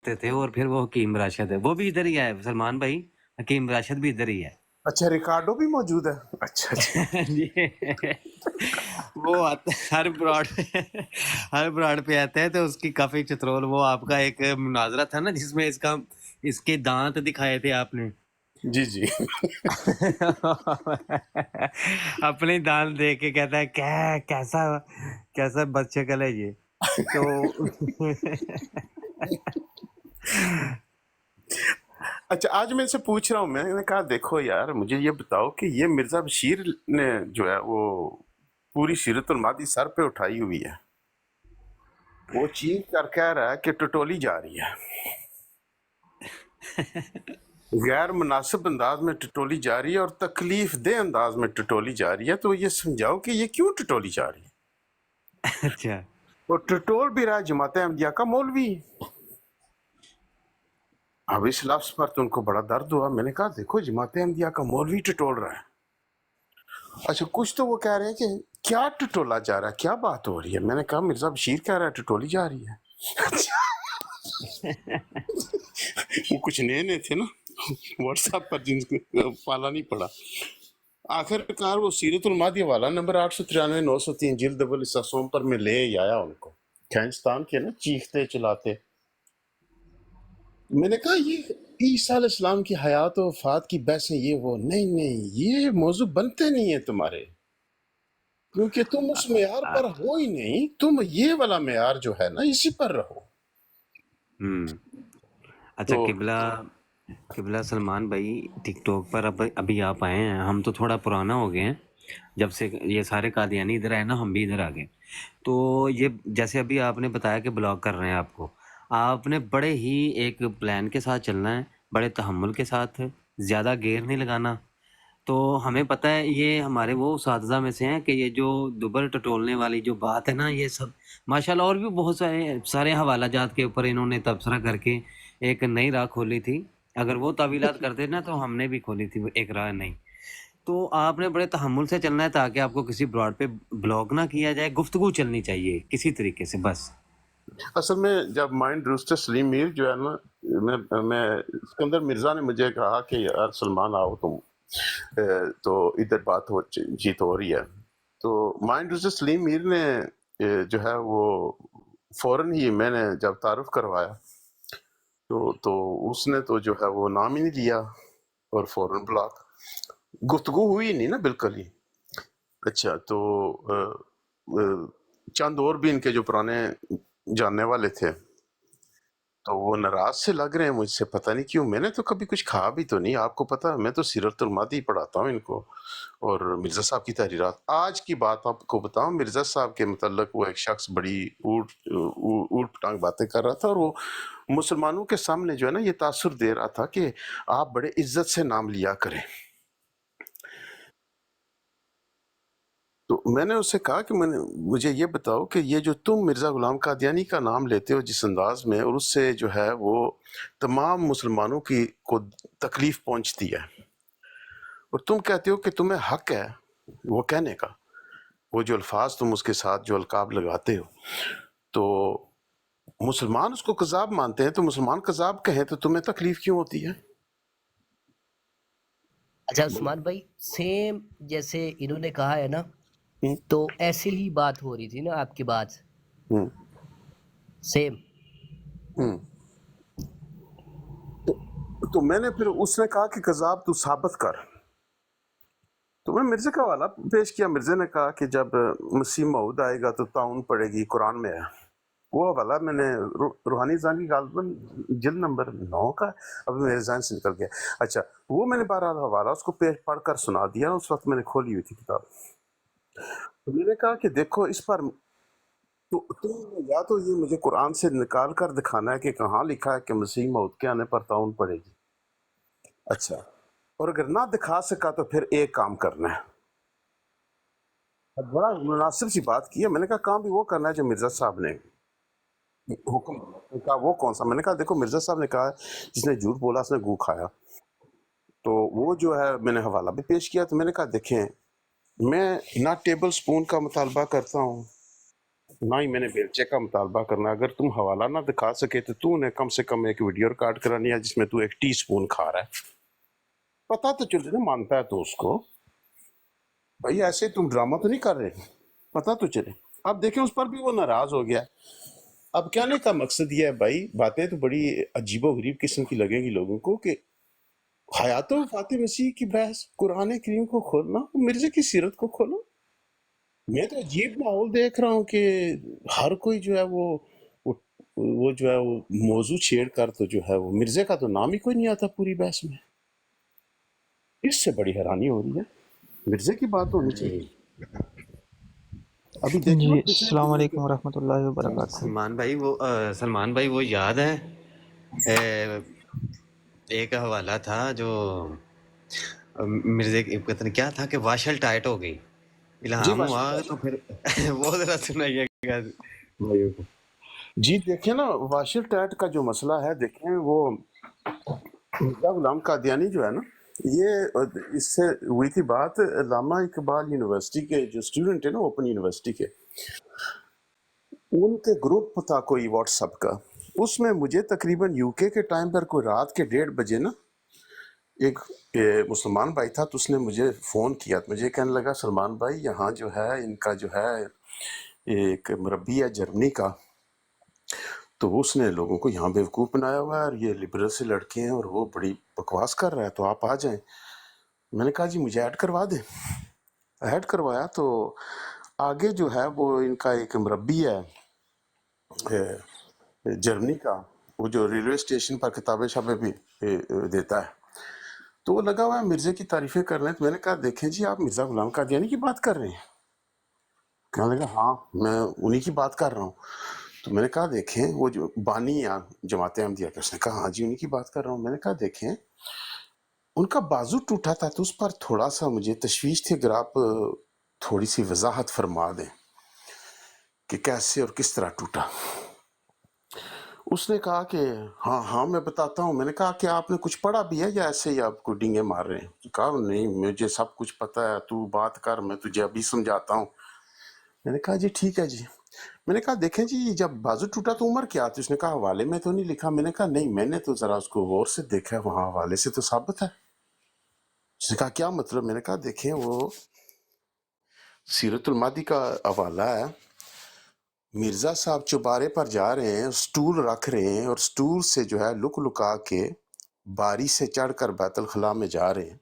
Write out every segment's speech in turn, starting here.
کرتے تھے اور پھر وہ حکیم راشد ہے، وہ بھی ادھر ہی ہے سلمان بھائی، حکیم راشد بھی ادھر ہی ہے۔ اچھا ریکارڈو بھی موجود ہے، اچھا اچھا۔ جی وہ ہر براڈ پہ آتا ہے تو اس کی کافی چترول، وہ آپ کا ایک مناظرہ تھا نا جس میں اس کے دانت دکھائے تھے آپ نے، جی جی اپنے دانت دیکھ کے کہتا ہے کیسا بچہ کل ہے یہ تو اچھا آج میں سے پوچھ رہا ہوں، میں نے کہا دیکھو یار مجھے یہ بتاؤ کہ یہ مرزا بشیر نے جو ہے وہ پوری سیرت الماضی سر پہ اٹھائی ہوئی ہے، وہ چیخ کر کہہ رہا ہے کہ ٹٹولی جا رہی ہے، غیر مناسب انداز میں ٹٹولی جا رہی ہے اور تکلیف دہ انداز میں ٹٹولی جا رہی ہے، تو یہ سمجھاؤ کہ یہ کیوں ٹٹولی جا رہی ہے؟ اچھا اور ٹٹول بھی رہا جماعت احمدیہ کا مولوی۔ اب اس لفظ پر تو ان کو بڑا درد ہوا، میں نے کہا دیکھو جماعت احمدیہ کا مولوی ٹٹول رہا ہے۔ اچھا کچھ تو وہ کہہ رہے ہیں کہ کیا ٹٹولا جا رہا ہے، کیا بات ہو رہی ہے؟ میں نے کہا مرزا بشیر کہہ رہا ہے ٹٹولی جا رہی ہے۔ وہ کچھ نئے تھے نا واٹس ایپ پر جن کو پالا نہیں پڑا۔ آخر کار وہ سیرت الماضی والا نمبر 893 903 جلد اول حصہ سوم پر میں لے آیا ان کو، کھینچتان کے نا چیختے چلاتے۔ میں نے کہا یہ عیسیٰ علیہ السلام کی حیات و وفات کی بحثیں یہ وہ نہیں یہ موضوع بنتے نہیں ہیں تمہارے، کیونکہ تم اس معیار پر ہو ہی نہیں، تم یہ والا معیار جو ہے نا اسی پر رہو۔ اچھا تو قبلہ سلمان بھائی ٹک ٹاک پر ابھی آپ آئے ہیں، ہم تو تھوڑا پرانا ہو گئے ہیں، جب سے یہ سارے قادیانی ادھر آئے نا ہم بھی ادھر آ گئے، تو یہ جیسے ابھی آپ نے بتایا کہ بلاگ کر رہے ہیں آپ نے بڑے ہی ایک پلان کے ساتھ چلنا ہے، بڑے تحمل کے ساتھ، زیادہ گیئر نہیں لگانا۔ تو ہمیں پتہ ہے یہ ہمارے وہ اساتذہ میں سے ہیں کہ یہ جو دوبر ٹٹولنے والی جو بات ہے نا، یہ سب ماشاءاللہ اور بھی بہت سارے حوالہ جات کے اوپر انہوں نے تبصرہ کر کے ایک نئی راہ کھولی تھی، اگر وہ تعویلات کرتے نا تو ہم نے بھی کھولی تھی ایک راہ نئی۔ تو آپ نے بڑے تحمل سے چلنا ہے تاکہ آپ کو کسی براڈ پہ بلاک نہ کیا جائے، گفتگو چلنی چاہیے کسی طریقے سے بس۔ اصل میں جب مائنڈ روسٹر سلیم میر جو ہے نا، میں اسکندر مرزا نے مجھے کہا کہ یار سلمان آؤ تم، تو ادھر بات جیت ہو رہی ہے، تو مائنڈ روسٹر سلیم میر نے جو ہے وہ فوراً ہی میں نے جب تعارف کروایا تو اس نے تو جو ہے وہ نام ہی نہیں لیا اور فوراً بلاک، گفتگو ہوئی نہیں نا بالکل ہی۔ اچھا تو چند اور بھی ان کے جو پرانے جاننے والے تھے تو وہ ناراض سے لگ رہے ہیں مجھ سے، پتہ نہیں کیوں، میں نے تو کبھی کچھ کہا بھی تو نہیں، آپ کو پتہ میں تو سیرت الماضی پڑھاتا ہوں ان کو اور مرزا صاحب کی تحریرات۔ آج کی بات آپ کو بتاؤں، مرزا صاحب کے متعلق وہ ایک شخص بڑی اوٹ پٹانگ باتیں کر رہا تھا، اور وہ مسلمانوں کے سامنے جو ہے نا یہ تاثر دے رہا تھا کہ آپ بڑے عزت سے نام لیا کریں۔ تو میں نے اس سے کہا کہ مجھے یہ بتاؤ کہ یہ جو تم مرزا غلام قادیانی کا نام لیتے ہو جس انداز میں، اور اس سے جو ہے وہ تمام مسلمانوں کو تکلیف پہنچتی ہے، اور تم کہتے ہو کہ تمہیں حق ہے وہ کہنے کا، وہ جو الفاظ تم اس کے ساتھ جو القاب لگاتے ہو، تو مسلمان اس کو کذاب مانتے ہیں، تو مسلمان کذاب کہیں تو تمہیں تکلیف کیوں ہوتی ہے؟ اچھا عثمان بھائی، سیم جیسے انہوں نے کہا ہے نا، تو ایسی ہی بات ہو رہی تھی نا آپ کی بات سیم۔ تو میں نے پھر اس نے کہا کہ کذاب تو ثابت کر، تو میں مرزا کا حوالہ پیش کیا۔ مرزا نے کہا کہ جب مسیح موعود آئے گا تو طاعون پڑے گی، قرآن میں ہے وہ حوالہ، میں نے روحانی زانی غالباً جلد نمبر 9 کا، ابھی میرے ذہن سے نکل گیا۔ اچھا وہ میں نے بہرحال حوالہ اس کو پڑھ کر سنا دیا، اس وقت میں نے کھولی ہوئی تھی کتاب۔ تو میں نے کہا کہ دیکھو اس پر تم یا تو یہ مجھے قرآن سے نکال کر دکھانا ہے کہ کہاں لکھا ہے کہ مسیح موعود کے آنے پر طاعون پڑے گی، اچھا، اور اگر نہ دکھا سکا تو پھر ایک کام کرنا ہے۔ بڑا مناسب سی بات کی ہے، میں نے کہا کام بھی وہ کرنا ہے جو مرزا صاحب نے حکم کہا، وہ کون سا؟ میں نے کہا دیکھو مرزا صاحب نے کہا جس نے جھوٹ بولا اس نے گو کھایا، تو وہ جو ہے میں نے حوالہ بھی پیش کیا۔ تو میں نے کہا دیکھیں میں نہ ٹیبل سپون کا مطالبہ کرتا ہوں ना ही मैंने बेलचे का मुतालबा करना। अगर तुम हवाला ना दिखा सके तो तू ने कम से कम एक वीडियो रिकॉर्ड करानी है जिसमें तू 1 टीस्पून खा रहा है, पता तो चले ना, मानता है तो उसको। भाई ऐसे तुम ड्रामा तो नहीं कर रहे, पता तो चले। अब देखें उस पर भी वो नाराज हो गया। अब कहने का मकसद ये है भाई, बातें तो बड़ी अजीबो गरीब किस्म की लगेंगी लोगों को कि हयात वफात मसीह की बहस, कुरान करीम को खोलना, मिर्जे की सीरत को खोलो। मैं तो अजीब माहौल देख रहा हूँ कि हर कोई जो है वो वो जो है वो मौजू छेड़ कर तो जो है वो मिर्जे का तो नाम ही कोई नहीं आता पूरी बहस में। इससे बड़ी हैरानी हो रही है, मिर्जे की बात होनी जी चाहिए। अभी देखिए जी, ना अस्सलाम पिछले वालेकुम वरहमतुल्लाहि वबरकातुहू। सलमान भाई वो याद है एक हवाला था जो मिर्जे की पता नहीं क्या था कि वाशल टाइट हो गई, जी इल्हाम हुआ वाशिंगटन तो फिर वो जरा सुनाइएगा भाइयों को। जी देखिए ना, वाशिल टैट का जो मसला है, देखें वो मिर्जा गुलाम कादियानी जो है ना, ये इससे हुई थी बात लामा इकबाल यूनिवर्सिटी के जो स्टूडेंट है ना, ओपन यूनिवर्सिटी के, उनके ग्रुप था कोई व्हाट्सएप का। उसमें मुझे तकरीबन यूके के टाइम पर कोई रात के 1:30 ना एक मुसलमान भाई था, तो उसने मुझे फ़ोन किया। तो मुझे कहने लगा सलमान भाई यहाँ जो है इनका जो है एक मुरब्बी है जर्मनी का, तो उसने लोगों को यहाँ बेवकूफ़ बनाया हुआ है और ये लिबरल से लड़के हैं और वो बड़ी बकवास कर रहा है, तो आप आ जाएं। मैंने कहा जी मुझे ऐड करवा दें। ऐड करवाया तो आगे जो है वो इनका एक मुरब्बी है जर्मनी का, वो जो रेलवे स्टेशन पर किताबें शाबें भी देता है, तो वो लगा हुआ है मिर्जे की तारीफें कर रहे हैं। तो मैंने कहा देखें जी आप मिर्जा गुलाम कादियानी की बात कर रहे हैं? कहने लगा हाँ मैं उन्हीं की बात कर रहा हूँ। तो मैंने कहा देखें वो जो बानी या जमात अहमदिया के, उसने कहा हाँ जी उन्हीं की बात कर रहा हूँ। मैंने कहा देखें उनका बाजू टूटा था तो उस पर थोड़ा सा मुझे तशवीश थी, अगर आप थोड़ी सी वजाहत फरमा दें कि कैसे और किस तरह टूटा। उसने कहा कि हाँ हाँ मैं बताता हूँ। मैंने कहा कि आपने कुछ पढ़ा भी है या ऐसे ही आपको डींगे मार रहे हैं? तो कहा नहीं मुझे सब कुछ पता है, तू बात कर मैं तुझे अभी समझाता हूँ। मैंने कहा जी ठीक है जी। मैंने कहा देखें जी जब बाजू टूटा तो उम्र क्या थी? उसने कहा हवाले में तो नहीं लिखा। मैंने कहा नहीं मैंने तो जरा उसको गौर से देखा है, वहाँ हवाले से तो साबित है। उसने कहा क्या मतलब? मैंने कहा देखें वो सीरतुल मादी का हवाला है, मिर्जा साहब चुबारे पर जा रहे हैं, स्टूल रख रहे हैं और स्टूल से जो है लुक लुका के बारी से चढ़कर बैतुल खला में जा रहे हैं।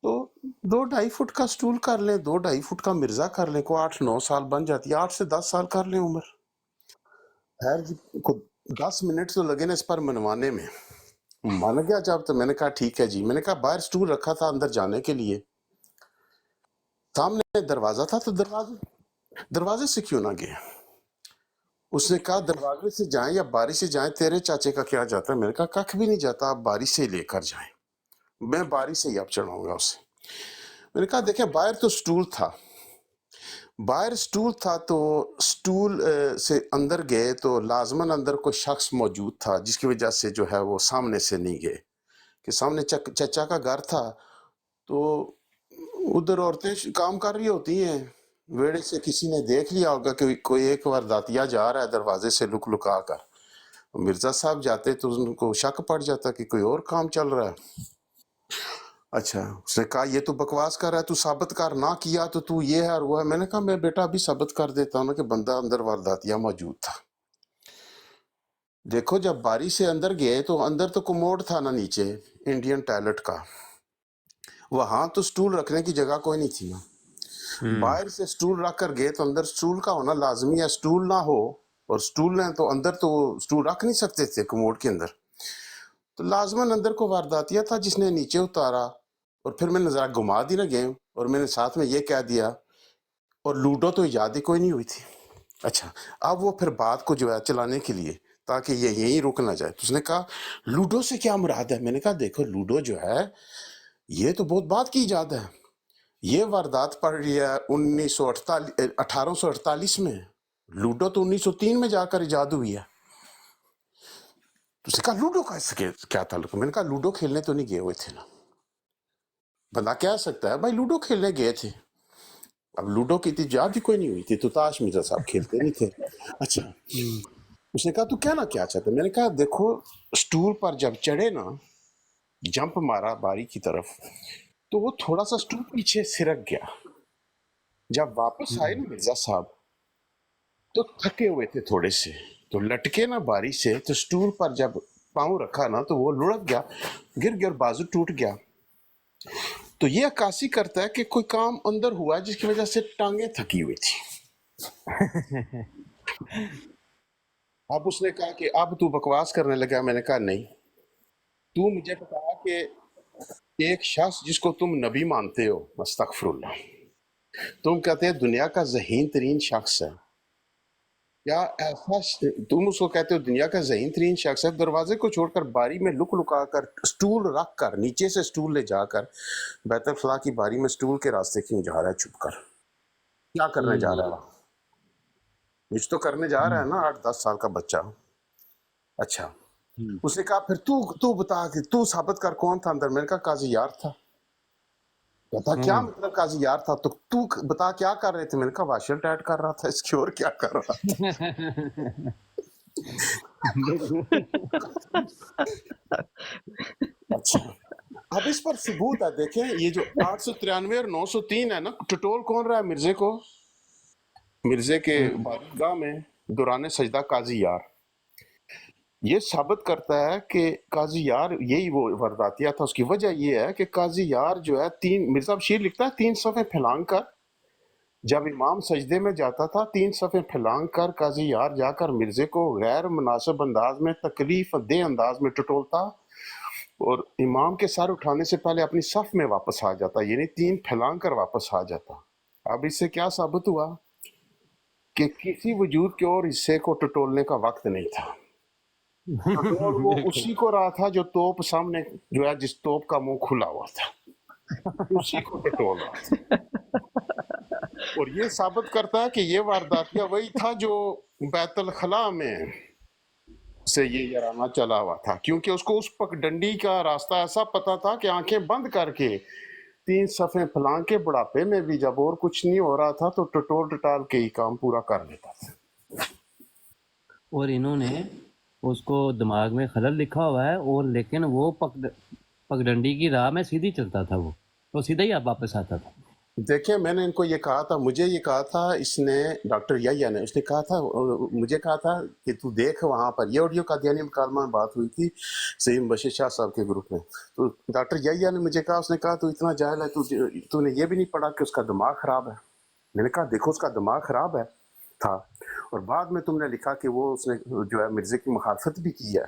तो 2-2.5 फुट का स्टूल कर लें, 2-2.5 फुट का मिर्जा कर लें, को 8-9 साल बन जाती है, 8 से 10 साल कर लें उम्र। खैर जी को 10 मिनट तो लगे ना इस पर मनवाने में। मान गया जब, तो मैंने कहा ठीक है जी। मैंने कहा बाहर स्टूल रखा था अंदर जाने के लिए, सामने दरवाजा था, तो दरवाजे से क्यों ना गए? उसने कहा दरवाजे से जाएं या बारी से जाएं, तेरे चाचे का क्या जाता है? मैंने कहा कख भी नहीं जाता, आप बारी से ही लेकर जाएं, मैं बारी से ही अब चढ़ाऊंगा उसे। मैंने कहा देखें बाहर तो स्टूल था, बाहर स्टूल था तो स्टूल से अंदर गए तो लाजमन अंदर कोई शख्स मौजूद था जिसकी वजह से जो है वो सामने से नहीं गए, कि सामने चचा का घर था, तो उधर औरतें काम कर रही होती हैं, वेड़े से किसी ने देख लिया होगा कि कोई एक वारदातिया जा रहा है दरवाजे से लुक लुका कर। मिर्जा साहब जाते तो उनको शक पड़ जाता कि कोई और काम चल रहा है। अच्छा उसने कहा ये तो बकवास कर रहा है, तू साबित कर, ना किया तो तू ये है और वो है। मैंने कहा मैं बेटा अभी साबित कर देता हूँ ना कि बंदा अंदर वारदातिया मौजूद था। देखो जब बारी से अंदर गए तो अंदर तो कमोड था ना नीचे इंडियन टॉयलेट का, वहां तो स्टूल रखने की जगह कोई नहीं थी ना। बाहर से स्टूल रख कर गए तो अंदर स्टूल का होना लाजमी है, स्टूल ना हो और स्टूल ने तो अंदर तो स्टूल रख नहीं सकते थे कमोड के अंदर, तो लाजमन अंदर को वारदातिया था जिसने नीचे उतारा। और फिर मैंने जरा घुमा दी ना गेम और मैंने साथ में ये कह दिया, और लूडो तो याद ही कोई नहीं हुई थी। अच्छा अब वो फिर बात को जो है चलाने के लिए ताकि ये यहीं रुक ना जाए, तो उसने कहा लूडो से क्या मुराद है? मैंने कहा देखो लूडो जो है ये तो बहुत बात की इजाद है, ये वारदात पड़ रही है 1848 में, लूडो तो 1903 में जाकर इजाद हुई है। तो उसने कहा लूडो का इससे क्या ताल्लुक? मैंने कहा लूडो खेलने तो नहीं गए हुए थे ना, बंदा कह सकता है भाई लूडो खेलने गए थे, अब लूडो की तिजारत ही कोई नहीं हुई थी, तो ताश मिर्जा साहब खेलते नहीं थे। अच्छा, उसने कहा तू कहना क्या चाहता है? मैंने कहा देखो, स्टूल पर जब चढ़े ना, जंप मारा बारी की तरफ, तो वो थोड़ा सा स्टूल पीछे सिरक गया। जब वापस आए ना मिर्जा साहब, तो थके हुए थे थोड़े से, तो लटके ना बारी से, तो स्टूल पर जब पाँव रखा ना, तो वो लुढ़क गया, गिर गया और बाजू टूट गया। तो ये अक्कासी करता है कि कोई काम अंदर हुआ जिसकी वजह से टांगे थकी हुई थी। अब उसने कहा कि अब तू बकवास करने लगा। मैंने कहा नहीं, तू मुझे बता कि एक शख्स जिसको तुम नबी मानते हो, अस्तगफिरुल्लाह, तुम कहते हैं दुनिया का ज़हीन तरीन शख्स है, क्या ऐसा तुम उसको कहते हो दुनिया का ज़हीन तरीन शख्स है, दरवाजे को छोड़कर बारी में लुक लुका कर, स्टूल रख कर, नीचे से स्टूल ले जाकर बैतुल खला की बारी में स्टूल के रास्ते क्यों जा रहा है छुप कर? क्या करने जा रहा है? कुछ तो करने जा रहा है ना, 8-10 साल का बच्चा। अच्छा, उसने कहा फिर तू बता कि तू साबित कर कौन था अंदर। मैंने कहा काजी यार था। कहता क्या मतलब काजी यार था? तो तू बता क्या कर रहे थे? मैंने कहा वाशर टाइट कर रहा था। इसकी और क्या कर रहा था? अच्छा, अब इस पर सबूत है। देखें, ये जो 893 और 903 है ना, टटोल कौन रहा है मिर्जे को? मिर्जे के बारगाह में दौरान सजदा काजी यार। ये साबित करता है कि काजी यार यही वो वारदातिया था। उसकी वजह ये है कि काजी यार जो है, मिर्जा बशीर लिखता है 3 सफ़े फैलांग कर, जब इमाम सजदे में जाता था 3 सफ़े फैलांग कर काजी यार जाकर मिर्जे को गैर मुनासिब अंदाज में, तकलीफ दे अंदाज में टटोलता और इमाम के सर उठाने से पहले अपनी सफ में वापस आ जाता, यानी 3 फैलांग कर वापस आ जाता। अब इससे क्या साबित हुआ कि किसी वजूद के और हिस्से को टटोलने का वक्त नहीं था। टटोल वो उसी को रहा था जो तोप सामने, जो है जिस तोप का मुंह खुला हुआ था, उसी को टटोल रहा था। और ये साबित करता है कि ये वारदातिया वही था जो बैतुल खला में से ये याराना चला हुआ था, क्योंकि उसको उस पगडंडी का रास्ता ऐसा पता था कि आंखें बंद करके 3 सफ़े फलां के बुढ़ापे में भी जब और कुछ नहीं हो रहा था तो टटोल टटाल के ही काम पूरा कर लेता था। और इन्होंने उसको दिमाग में खलल लिखा हुआ है, और लेकिन वो पगडंडी की राह में सीधी चलता था, वो तो सीधा ही आप वापस आता था। देखिए, मैंने इनको ये कहा था, मुझे ये कहा था इसने, डॉक्टर याया ने, उसने कहा था, मुझे कहा था कि तू देख वहाँ पर, ये ऑडियो कादियानी मुकालमा में बात हुई थी सईद बशीर शाह साहब के ग्रुप में, तो डॉक्टर याया ने मुझे कहा, उसने कहा तू इतना जाहिल है, तूने ये भी नहीं पढ़ा कि उसका दिमाग ख़राब है। मैंने कहा देखो, उसका दिमाग ख़राब है था, और बाद में तुमने लिखा कि वो उसने जो है मिर्जे की मुखालफत भी की है।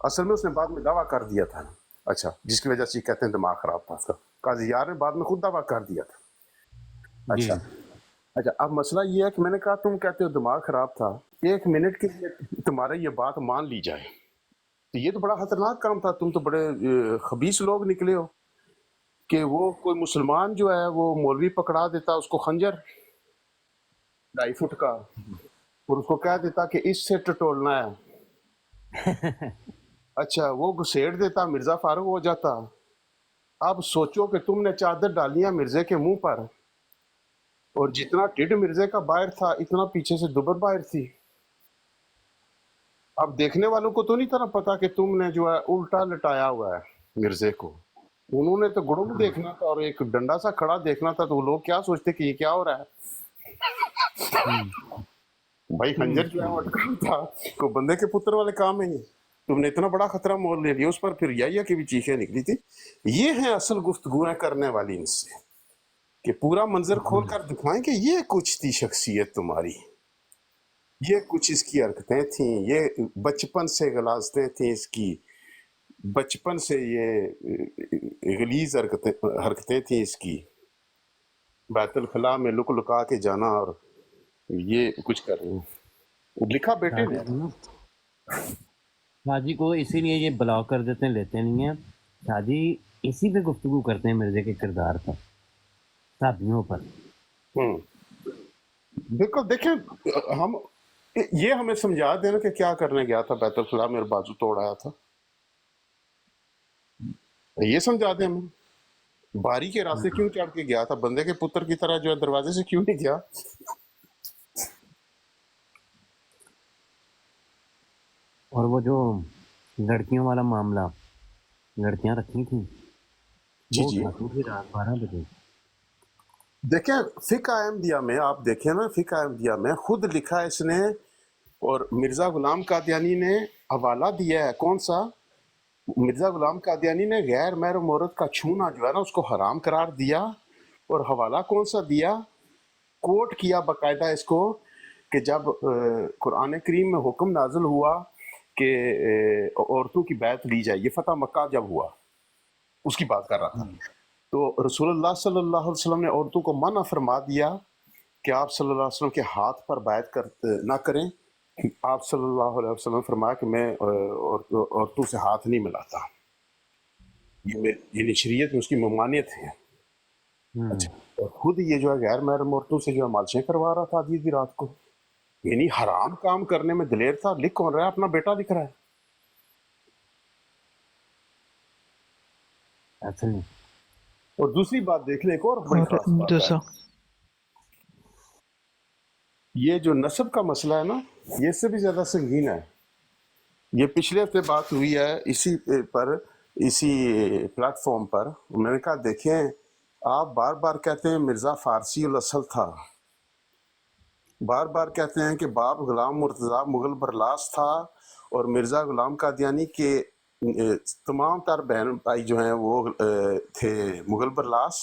असल में उसने बाद में दावा कर दिया था। अच्छा, जिसकी वजह से कहते हैं दिमाग खराब था उसका। काजी यार ने बाद में खुद दावा कर दिया था। अच्छा अच्छा, अब मसला ये है कि मैंने कहा तुम कहते हो दिमाग खराब था, 1 मिनट के लिए तुम्हारा ये बात मान ली जाए तो ये तो बड़ा खतरनाक काम था। तुम तो बड़े खबीस लोग निकले हो कि वो कोई मुसलमान जो है वो मौलवी पकड़ा देता उसको खंजर 2.5 फुट का, और उसको कह देता कि इससे टटोलना है। अच्छा, वो घुसेड़ देता, मिर्जा फारूक हो जाता। अब सोचो कि तुमने चादर डालियां मिर्जे के मुंह पर, और जितना टिड मिर्जे का बाहर था इतना पीछे से दुबर बाहर थी। अब देखने वालों को तो नहीं था पता कि तुमने जो है उल्टा लटाया हुआ है मिर्जे को। उन्होंने तो गुड़ुम देखना था और एक डंडा सा खड़ा देखना था, तो लोग क्या सोचते कि ये क्या हो रहा है। भाई खंजर जो है वो अटका था, को बंदे के पुत्र वाले काम है ये। तुमने इतना बड़ा खतरा मोल ले लिया। उस पर फिर याया की भी चीखें निकली थी। ये है असल गुफ्तगुएं करने वाली इनसे, कि पूरा मंजर खोल कर दिखाएं कि ये कुछ थी शख्सियत तुम्हारी, ये कुछ इसकी हरकतें थी, ये बचपन से गलाजतें थी इसकी, बचपन से ये गलीज हरकतें थी इसकी, बैतुल खला में लुक लुका के जाना और ये कुछ कर रहे हैं। लिखा बेटे ने। शादी को इसीलिए ये ब्लॉक कर देते हैं, लेते नहीं है। शादी इसी पे गुफ्तगू करते हैं मिर्जे के किरदार पर, शादियों पर। बिल्कुल। देखें, हम ये हमें समझा देना कि क्या करने गया था बैतुल खला में और बाजू तोड़ आया था, ये समझा दें हमें। باری کے راستے کیوں چڑھ کے گیا تھا؟ بندے کے پتر کی طرح جو ہے دروازے سے کیوں نہیں گیا؟ اور وہ جو لڑکیوں والا معاملہ، لڑکیاں رکھی تھیں جی وہ جی اٹھا تو پھر رات 12 بجے. دیکھیں فقہ احمدیہ میں، آپ دیکھیں نا فقہ احمدیہ میں خود لکھا ہے اس نے، اور مرزا غلام قادیانی نے حوالہ دیا ہے. کون سا؟ مرزا غلام قادیانی نے غیر محرم عورت کا چھونا جو ہے نا اس کو حرام قرار دیا. اور حوالہ کون سا دیا؟ کوٹ کیا باقاعدہ اس کو کہ جب قرآن کریم میں حکم نازل ہوا کہ عورتوں کی بیعت لی جائے، یہ فتح مکہ جب ہوا اس کی بات کر رہا تھا، تو رسول اللہ صلی اللہ علیہ وسلم نے عورتوں کو منع فرما دیا کہ آپ صلی اللہ علیہ وسلم کے ہاتھ پر بیعت نہ کریں. آپ صلی اللہ علیہ وسلم نے فرمایا کہ میں عورتوں سے ہاتھ نہیں ملاتا، یہ شریعت میں اس کی ممانعت ہے. اچھا، اور خود یہ جو ہے غیر محرم عورتوں سے جو ہے مالشیں کروا رہا تھا آدھی رات کو، یعنی حرام کام کرنے میں دلیر تھا. لکھ کون رہا ہے؟ اپنا بیٹا لکھ رہا ہے. ایسے نہیں. اور دوسری بات دیکھ لیں، ایک اور بڑی اور خاص بات ہے، دوسرا یہ جو نسب کا مسئلہ ہے نا، یہ اس سے بھی زیادہ سنگین ہے. یہ پچھلے ہفتے بات ہوئی ہے اسی پلیٹ فارم پر. میں نے کہا دیکھیں آپ بار بار کہتے ہیں مرزا فارسی الاصل تھا، بار بار کہتے ہیں کہ باپ غلام مرتضیٰ مغل برلاس تھا، اور مرزا غلام قادیانی کے تمام تر بہن بھائی جو ہیں وہ تھے مغل برلاس،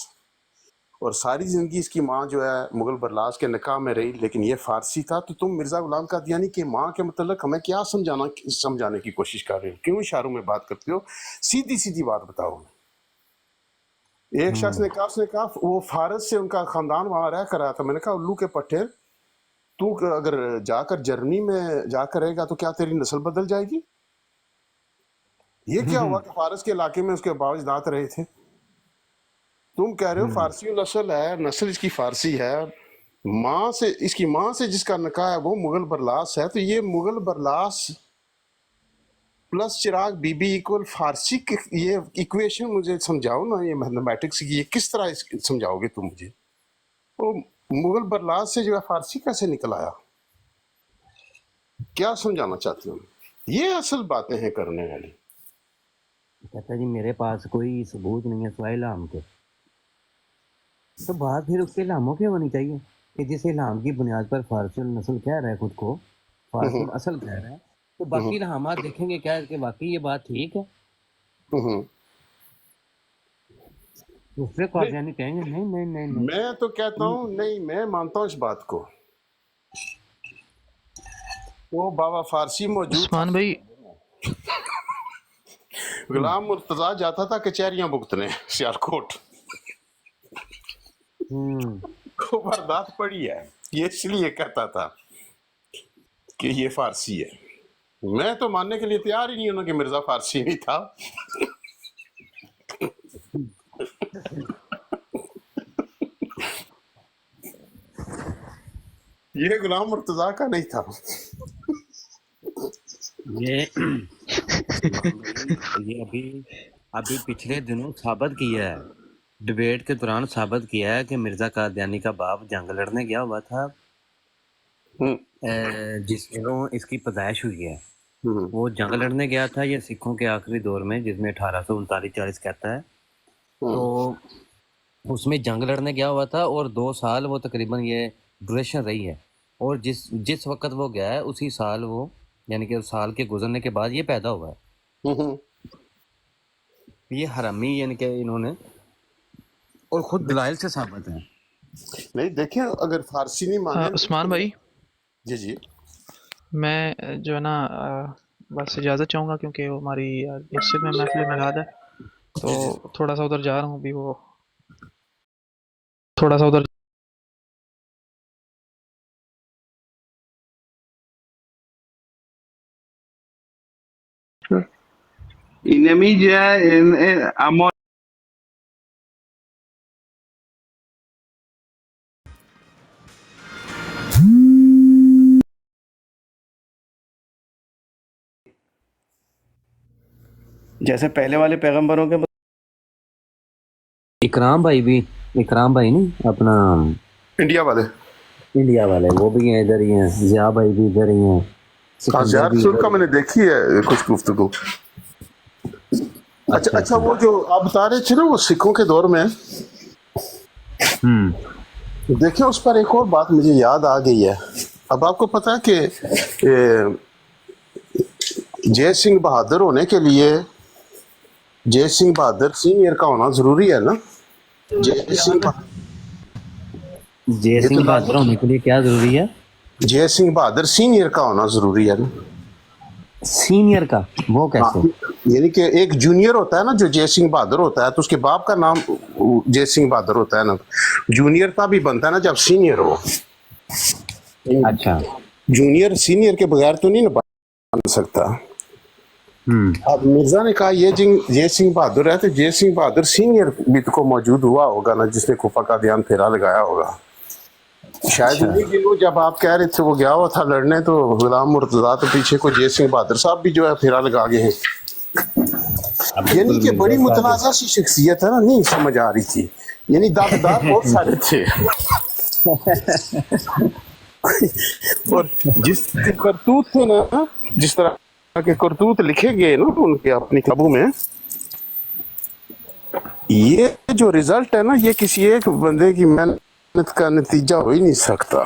اور ساری زندگی اس کی ماں جو ہے مغل برلاس کے نکاح میں رہی، لیکن یہ فارسی تھا. تو تم مرزا غلام قادیانی کی ماں کے متعلق ہمیں کیا سمجھانے کی کوشش کر رہے ہو؟ کیوں اشاروں میں بات کرتے ہو؟ سیدھی سیدھی بات بتاؤ. ایک شخص نے کہا، اس نے کہا وہ فارس سے ان کا خاندان وہاں رہ کر آیا تھا. میں نے کہا الو کے پٹھے، تو اگر جا کر جرمنی میں جا کر رہے گا تو کیا تیری نسل بدل جائے گی؟ یہ کیا ہوا کہ فارس کے علاقے میں اس کے باوج دانت رہے تھے؟ تم کہہ رہے ہو فارسی الاصل ہے، نسل اس کی فارسی ہے، ماں سے، اس کی ماں سے جس کا نکاح ہے وہ مغل برلاس ہے. تو یہ مغل برلاس پلس چراغ بی بی ایکول فارسی کی یہ ایکویشن مجھے سمجھاؤ نا، یہ میتھمیٹکس کی یہ کس طرح سمجھاؤ گے تم مجھے؟ وہ مغل برلاس سے جو ہے فارسی کیسے نکل آیا؟ کیا سمجھانا چاہتے ہو؟ یہ اصل باتیں ہیں کرنے والی. کہتا جی میرے پاس کوئی ثبوت نہیں ہے سوائے الہام کے. تو بات پھر اس کے الہاموں کی ہونی چاہیے کہ جس الہام کی بنیاد پر فارسی النسل کہہ رہا ہے خود کو، فارسی الاصل کہہ رہا ہے، تو باقی الہامات دیکھیں گے کیا کہ واقعی یہ بات ٹھیک ہے. دوسرے قادیانی کہیں گے نہیں نہیں نہیں نہیں. میں تو کہتا ہوں نہیں، میں مانتا ہوں اس بات کو. وہ بابا فارسی موجود تھا، عثمان بھائی غلام مرتضیٰ جاتا تھا کچہریاں بھگتنے سیالکوٹ کو واردات پڑی ہے، یہ اس لیے کہتا تھا کہ یہ فارسی ہے. میں تو ماننے کے لیے تیار ہی نہیں ہوں کہ مرزا فارسی نہیں تھا. یہ غلام مرتضیٰ کا نہیں تھا. یہ سلمان بھائی یہ ابھی پچھلے دنوں ثابت کیا ہے، ڈبیٹ کے دوران ثابت کیا ہے کہ مرزا قادیانی کا باپ جنگ لڑنے گیا ہوا تھا جس دنوں اس کی پیدائش ہوئی ہے. وہ جنگ لڑنے گیا تھا یہ سکھوں کے آخری دور میں، جس میں 1839-40 کہتا ہے. تو اس میں جنگ لڑنے گیا ہوا تھا، اور 2 سال وہ تقریباً یہ ڈوریشن رہی ہے. اور جس وقت وہ گیا ہے اسی سال وہ، یعنی کہ اس سال کے گزرنے کے بعد یہ پیدا ہوا ہے. یہ حرامی یعنی کہ انہوں نے، اور خود دلائل سے ثابت ہے. نہیں دیکھیں اگر فارسی نہیں مانے عثمان بھائی جی جی میں جو ہے نا بس اجازت چاہوں گا کیونکہ وہ ہماری مسجد میں محفل میلاد ہے، تو جی جی تھوڑا سا ادھر جا رہا ہوں ابھی، وہ تھوڑا سا ادھر جیسے پہلے والے پیغمبروں کے इकराम भाई नहीं अपना इंडिया वाले। इंडिया वाले वो भी हैं इधर ही हैं, जिया भाई भी इधर ही हैं, हाँ, सिकंदर ज़ियाद भी रसूल इधर का मैंने देखी है कुछ गुफ्तगू। अच्छा अच्छा, वो जो आप बता रहे थे ना वो सिखों के दौर में, देखिए उस पर एक और बात मुझे याद आ गई है। अब आपको पता है कि जय सिंह बहादुर होने के लिए जय सिंह बहादुर सीनियर का होना जरूरी है ना। जय सिंह जय सिंह बहादुर होने के लिए क्या जरूरी है? जय सिंह बहादुर सीनियर का होना जरूरी है ना। सीनियर का वो कैसे? यानी कि एक जूनियर होता है ना जो जय सिंह बहादुर होता है, तो उसके बाप का नाम जय सिंह बहादुर होता है ना। जूनियर का भी बनता है ना जब सीनियर हो। अच्छा। जूनियर सीनियर के बगैर तो नहीं ना बन सकता। अब मिर्जा ने कहा ये जय सिंह बहादुर है, तो जय सिंह बहादुर सीनियर भी तो को मौजूद हुआ होगा ना, जिसने कुफा का ध्यान फेरा लगाया होगा शायद। उन्हीं दिनों जब आप कह रहे थे वो गया हुआ था लड़ने, तो गुलाम मुर्तजा तो पीछे को जय सिंह बहादुर साहब भी जो है फेरा लगा गए हैं। यानी कि बड़ी मुतनाज़ा सी शख्सियत है ना, नहीं समझ आ रही थी। यानी दावेदार बहुत सारे थे और जिस करतूत थे ना, जिस तरह के करतूत लिखे गए ना उनके अपनी किताबों में, ये जो रिजल्ट है ना, ये किसी एक बंदे की मेहनत का नतीजा हो ही नहीं सकता।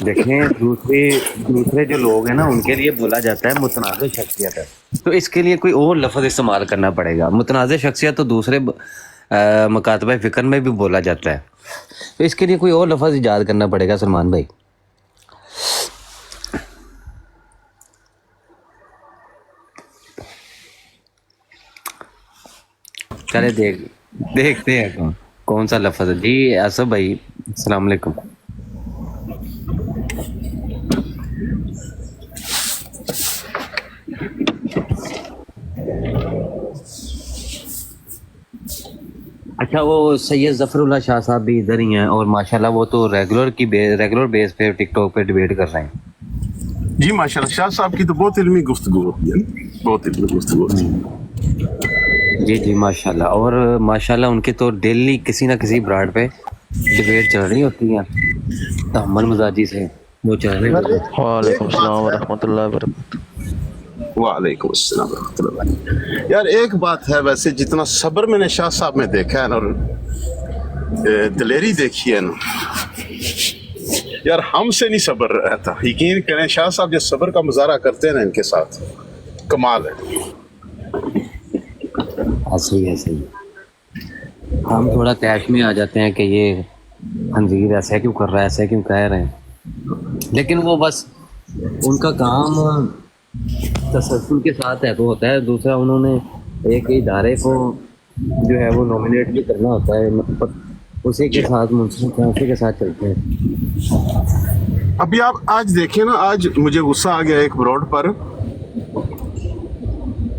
देखें, दूसरे जो लोग हैं ना उनके लिए बोला जाता है मुतनाज़ शख्सियत है, तो इसके लिए कोई और लफ्ज़ इस्तेमाल करना पड़ेगा। मुतनाज़ शख्सियत तो दूसरे मकातबा फ़िक्र में भी बोला जाता है, तो इसके लिए कोई और लफ्ज़ ईजाद करना पड़ेगा सलमान भाई। चले देखते हैं कौन सा लफ्ज़ है। जी आसफ भाई अस्सलाम वालेकुम। अच्छा, वो सैयद ज़फ़रुल्लाह शाह साहब भी इधर ही हैं और माशाल्लाह वो तो रेगुलर बेस पे टिकटॉक पे डिबेट कर रहे हैं। जी माशाल्लाह, शाह साहब की तो बहुत इल्मी गुफ्तगू होती है, बहुत इल्मी गुफ्तगू होती है। जी माशाल्लाह। और माशाल्लाह उनके तो डेली किसी ना किसी ब्राड पे डिबेट चल रही होती है, तहम्मुल मजाजी से वो चल रही होती है। वालेकुम सलाम वरहमतुल्लाहि वबरकातुहू। वालेकुम अस्सलाम वरहमतुल्लाह। यार एक बात है, वैसे जितना सब्र मैंने शाह साहब में देखा है ना और दिलेरी देखी है ना, यार हमसे नहीं सब्र रहता। यकीन करें, शाह साहब जो सब्र का मुजाहरा करते हैं ना, इनके साथ कमाल है। सही है। हम थोड़ा तैश में आ जाते हैं कि ये खंजीर ऐसा क्यों कर रहा है, ऐसा क्यों कह रहे हैं, लेकिन वो बस उनका काम तसल्सल के साथ है तो होता है। दूसरा, उन्होंने एक इदारे को जो है वो नॉमिनेट भी करना होता है, उसी के साथ मुंसलिक हैं, उसी के साथ चलते हैं। अभी आप आज देखें ना, आज मुझे गुस्सा आ गया एक ब्रॉड पर,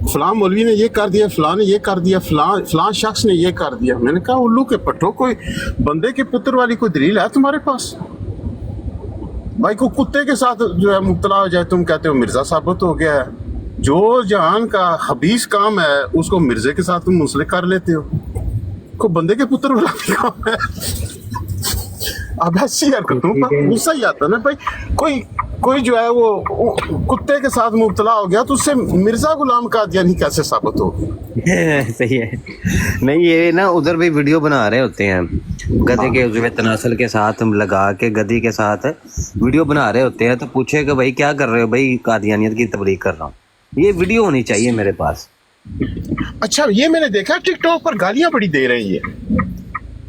फलां मौलवी ने ये कर दिया, फलां ने ये कर दिया, फलां शख्स ने ये कर दिया। मैंने कहा उल्लू के पट्टो, कोई बंदे के पुत्र वाली कोई दलील है तुम्हारे पास? भाई को कुत्ते के साथ जो है मुब्तला हो जाए, तुम कहते हो मिर्जा साबित हो गया है। जो जहान का हबीस काम है उसको मिर्जे के साथ तुम मुंसलिक कर लेते हो, को बंदे के पुत्र वाला भी काम है। अब ऐसी हरकतों पर गुस्सा ही आता ना भाई। कोई जो है वो कुत्ते के साथ मुब्तला हो गया तो उससे मिर्जा गुलाम कादियानी कैसे साबित होगी? सही है। नहीं, ये ना उधर भी वीडियो बना रहे होते हैं, गधे के उजवे तनासल के साथ लगा के गधी के साथ वीडियो बना रहे होते हैं, तो पूछे कि भाई क्या कर रहे हो? भाई कादियानियत की तबलीग कर रहा हूँ। ये वीडियो होनी चाहिए मेरे पास। अच्छा, ये मैंने देखा टिकटॉक पर गालियां बड़ी दे रही है।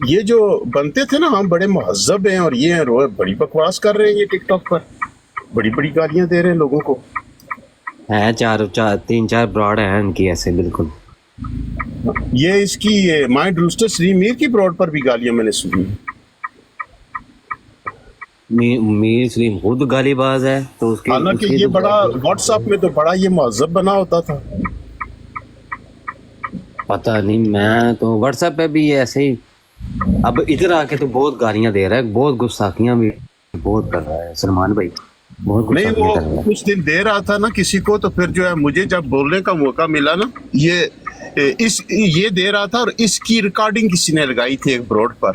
ये जो बनते थे ना, हम बड़े महज़ब हैं और ये हैं, रोज बड़ी बकवास कर रहे हैं। ये टिकटॉक पर बड़ी बड़ी गालियां दे रहे हैं लोगों को। है तीन चार ब्रॉड हैं इनकी ऐसे बिल्कुल। ये इसकी माइंड रूस्टर श्री मीर की ब्रॉड पर भी गालियां मैंने सुनी। मीर सलीम खुद गालीबाज है, तो उसके हालांकि ये बड़ा व्हाट्सएप में तो बड़ा ये महज़ब बना होता था। पता नहीं, मैं तो व्हाट्सएप पे भी ऐसे ही, अब इधर आके तो बहुत गालियां दे रहा है, बहुत गुस्ताखियां भी बहुत कर रहा है सलमान भाई, बहुत नहीं गुस्ताखियां वो कर रहा है। कुछ दिन दे रहा था ना किसी को, तो फिर जो है मुझे जब बोलने का मौका मिला ना, ये یہ دے رہا تھا اور اس کی ریکارڈنگ کسی نے لگائی تھی ایک بروڈ پر.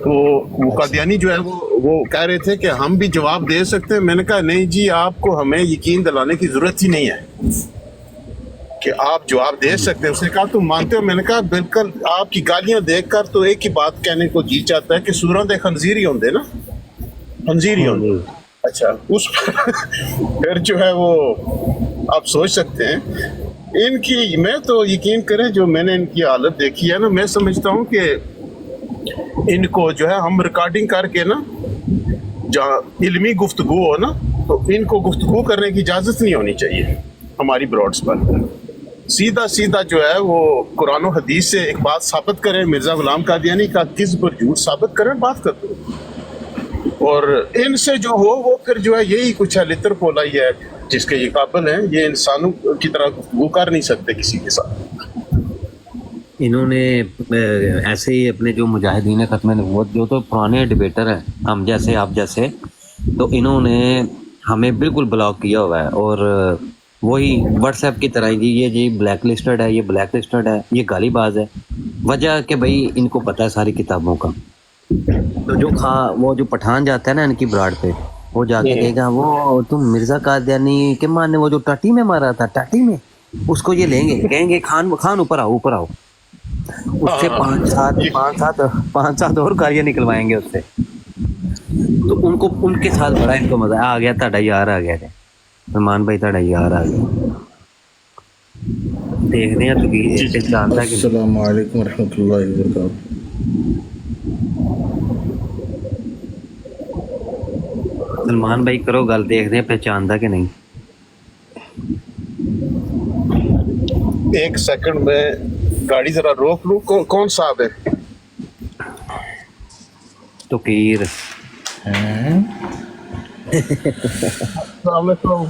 وہ قادیانی جو ہے وہ کہہ رہے تھے کہ ہم بھی جواب دے سکتے ہیں. میں نے کہا نہیں جی، آپ کو ہمیں یقین دلانے کی ضرورت ہی نہیں ہے کہ آپ جواب دے سکتے ہیں. اس نے کہا تم مانتے ہو؟ میں نے کہا بالکل. آپ کی گالیاں دیکھ کر تو ایک ہی بات کہنے کو جی چاہتا ہے کہ سوراں دے خنزیر ہی ہوندے نا، خنزیر ہی ہوندے. اچھا، اس پھر جو ہے وہ آپ سوچ سکتے ہیں ان کی. میں تو یقین کریں جو میں نے ان کی حالت دیکھی ہے نا، میں سمجھتا ہوں کہ ان کو جو ہے ہم ریکارڈنگ کر کے نا، جہاں علمی گفتگو ہو نا، تو ان کو گفتگو کرنے کی اجازت نہیں ہونی چاہیے ہماری براڈس پر. سیدھا سیدھا جو ہے وہ قرآن و حدیث سے ایک بات ثابت کریں، مرزا غلام قادیانی کا کذب اور جھوٹ ثابت کریں، بات کر دو. اور ان سے جو ہو وہ پھر جو ہے یہی کچھ ہے، لتر پولا ہی ہے جس کے یہ قابل ہیں. یہ انسانوں کی طرح گفتگو کر نہیں سکتے کسی کے ساتھ. انہوں نے ایسے ہی اپنے جو مجاہدین ختم نبوت جو تو پرانے ڈبیٹر ہیں ہم جیسے آپ جیسے، تو انہوں نے ہمیں بالکل بلاک کیا ہوا ہے. اور وہی واٹس ایپ کی طرح یہ جی بلیک لسٹڈ ہے، یہ بلیک لسٹڈ ہے، یہ گالی باز ہے. وجہ کہ بھائی ان کو پتہ ہے ساری کتابوں کا. تو جو وہ جو پٹھان جاتا ہے نا ان کی براڈ پہ، وہ جا کے کہے گا وہ تم مرزا قادیانی کے ماننے وہ جو ٹاٹی میں مارا تھا، ٹاٹی میں اس کو یہ لیں گے، کہیں گے خان اوپر آؤ اوپر آؤ. اس سے پانچ سات اور گالیاں نکلوائیں گے اس سے. تو ان کے ساتھ بڑا ان کو مزہ آ گیا. تھا یار آ گیا سلمان بھائی، تھا یار آ گیا. دیکھتے ہیں تو جانتا ہے کہ السلام علیکم ورحمۃ اللہ وبرکاتہ. سلمان بھائی کرو گل، دیکھتے ہیں پہچانتا کہ نہیں. ایک سیکنڈ میں گاڑی ذرا روک لوں. کون صاحب ہے؟ توقیر. السلام علیکم.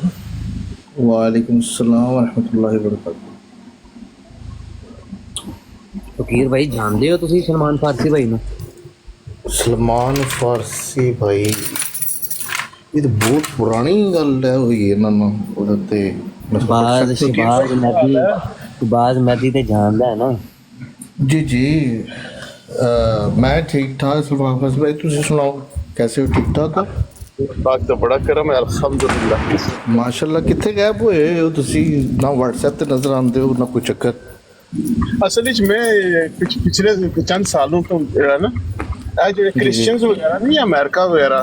وعلیکم السلام ورحمۃ اللہ وبرکاتہ. توقیر بھائی جانتے ہو تسی سلمان فارسی بھائی نو؟ سلمان فارسی بھائی یہ تو بہت پرانی گل ہے ہوئی ہے نا. شہباز مہدی تے جاندا ہے نا. جی جی میں ٹھیک ٹھاک. سلمان فارسی بھائی تسی سناؤ کیسے ہو؟ ٹھیک ٹھاک ہو؟ پاک تو بڑا کرم ہے الحمدللہ. ماشاء اللہ. کتنے غائب ہوئے ہو تسی؟ نہ واٹس ایپ تے نظر آندے ہو نہ کوئی چکر. اصل میں پچھلے چند سالوں تو نا جو کرسچنز وغیرہ نہیں، امریکہ وغیرہ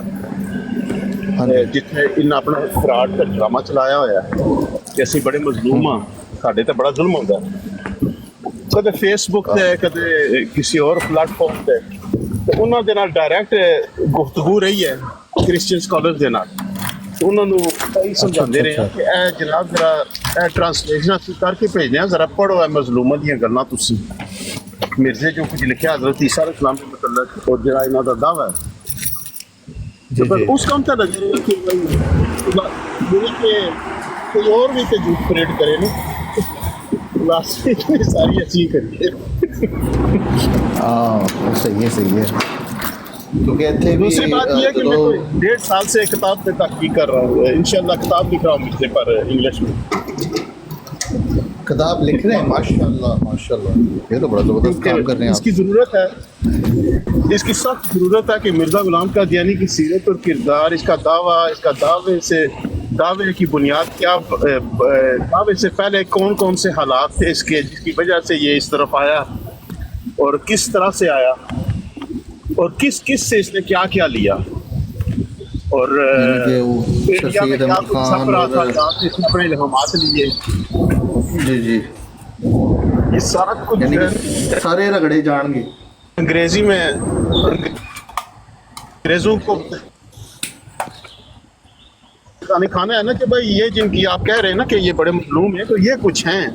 جتنے ان اپنا فراڈ کا ڈرامہ چلایا ہوا ہے کہ اسی بڑے مظلوم ہاں، ساڈے تے بڑا ظلم ہوتا ہے. کدے فیس بک تے کدے کسی اور پلیٹ فارم تے، تو انہوں دے نال ڈائریکٹ گفتگو رہی ہے کرسچن سکالر دے نال. انہوں نے کئی سمجھاندے رہے ہیں کہ اے جناب ذرا اے ٹرانسلیشن کر کے بھیجنے ہیں، ذرا پڑھو اے مظلوماں دیاں گلاں تسی. مرزے جو کچھ لکھیا حضرت عیسیٰ علیہ السلام کے متعلق اور جڑا انہاں دا دعویٰ ہے، تو اس کام تے لگے رہے کہ کوئی اور بھی تے جھوٹ پریڈ کرے نا، لاسٹ اتنی ساری اچھی کریے. ہاں صحیح ہے صحیح ہے. کیونکہ اتنے بھی دوسری بات یہ ہے کہ میں 1.5 سال سے کتاب پہ تحقیق کر رہا ہوں. انشاءاللہ کتاب لکھ رہا ہوں مرزے پر انگلش میں. کتاب لکھ رہے ہیں؟ ماشاء اللہ ماشاء اللہ، یہ تو بڑا زبردست کام کر رہے ہیں اس کی ضرورت ہے، اس کی سخت ضرورت ہے کہ مرزا غلام قادیانی کی سیرت اور کردار، اس کا دعویٰ، اس کا دعوے کی بنیاد کیا، دعوے سے پہلے کون کون سے حالات تھے اس کے جس کی وجہ سے یہ اس طرف آیا، اور کس طرح سے آیا، اور کس سے اس نے کیا کیا لیا، اور انڈیا میں کیا کچھ چھپ رہا تھا جہاں سے اس نے اپنے الہامات لیے. جی جی یہ سارا کچھ سارے رگڑے جان گے انگریزی میں. انگریزوں کو کھانا ہے نا کہ بھائی یہ جن کی آپ کہہ رہے ہیں نا کہ یہ بڑے مظلوم ہیں، تو یہ کچھ ہیں،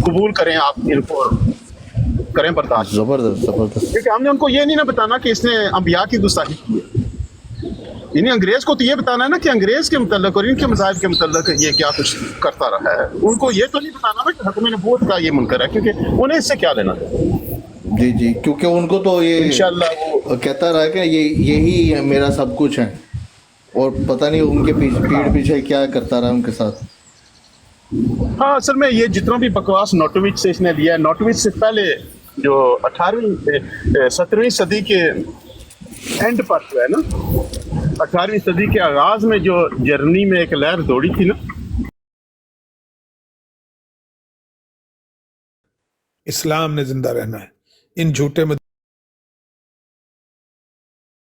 قبول کریں آپ ان کو، کریں برداشت. زبردست زبردست. کیونکہ ہم نے ان کو یہ نہیں نہ بتانا کہ اس نے انبیاء کی گستاخی کی ہے. انہیں انگریز کو تو یہ بتانا ہے نا کہ انگریز کے متعلق اور ان کے مذاہب کے متعلق یہ کیا کچھ کرتا رہا ہے. ان کو یہ تو نہیں بتانا نا کہ حکم نبوت کا یہ منکر ہے، کیونکہ انہیں اس سے کیا لینا ہے. جی جی کیونکہ ان کو تو یہ انشاءاللہ وہ کہتا رہا کہ یہی میرا سب کچھ ہے، اور پتہ نہیں ان کے پیٹ پیچھے کیا کرتا رہا ان کے ساتھ. हाँ, असल में ये जितना भी बकवास नोटोविच से इसने लिया है, नोटोविच से पहले जो 17वीं सदी के एंड पर जो है ना, 18वीं सदी के आगाज में जो जर्मनी में एक लहर दौड़ी थी ना, इस्लाम ने जिंदा रहना है, इन झूठे